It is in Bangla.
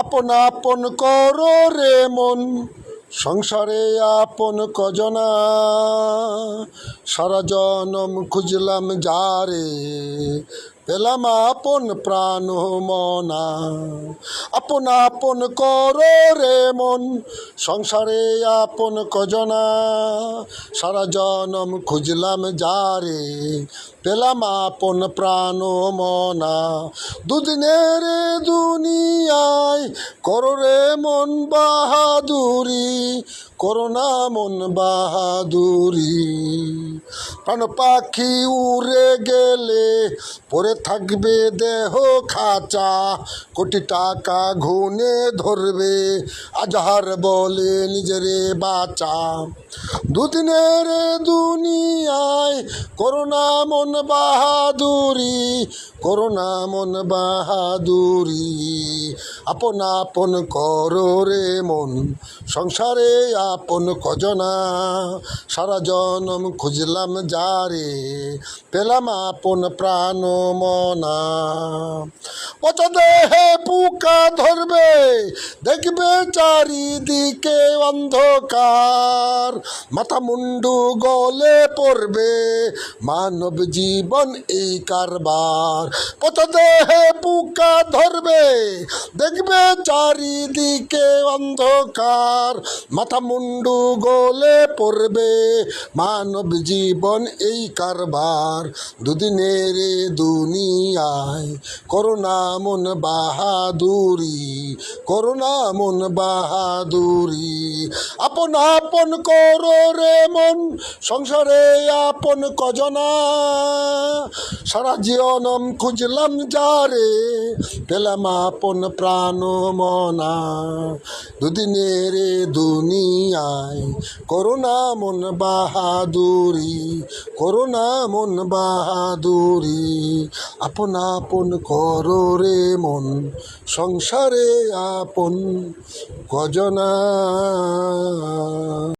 আপন আপন করো রে মন, সংসারে আপন কজনা। সারা জনম খুঁজলাম যারে, পেলাম আপন প্রাণ মনা। আপন আপন করো রে মন, সংসারে আপন কজনা। সারা জনম খুঁজলাম যারে, পেলাম আপন প্রাণ মনা। দুদিনের দুনিয়ায় করো রে মন বাহাদুরি, করোনা মন বাহাদুরি। প্রাণ পাখি উড়ে গেলে পরে থাকবে দেহ খাঁচা, কোটি টাকা ঘুনে ধরবে আজহার বলে নিজেরে বাঁচা। দুদিনের দুনিয়ায় করোনা মন বাহাদুরি, করোনা মন বাহাদুরি। আপন আপন করো রে মন, সংসারে আপন কজনা। সারা জনম খুঁজলাম যারে, পেলাম আপন প্রাণ মনা। পচা দেহে পোকা ধরবে, দেখবে চারিদিকে অন্ধকার। মাথা মুন্ডু গলে পড়বে, মানব জীবন এই কারবার। পচা দেহে পোকা ধরবে, দেখবে চারিদিকে অন্ধকার। মাথা মুন্ডু গলে পড়বে, মানব জীবন এই কারবার। দুদিনের দুনিয়ায় করোনা মন বাহাদুরি, করোনা মন বাহাদুরি। আপন আপন করো রে মন, সংসারে আপন কজনা। সারা জীবনম খুঁজলাম যারে, পেলাম আপন প্রাণ মনা। দুদিনের দুনিয়ায় করোনা মন বাহাদুরি, করোনা মন বাহাদুরি। আপন আপন করো রে মন, সংসারে আপন কজনা।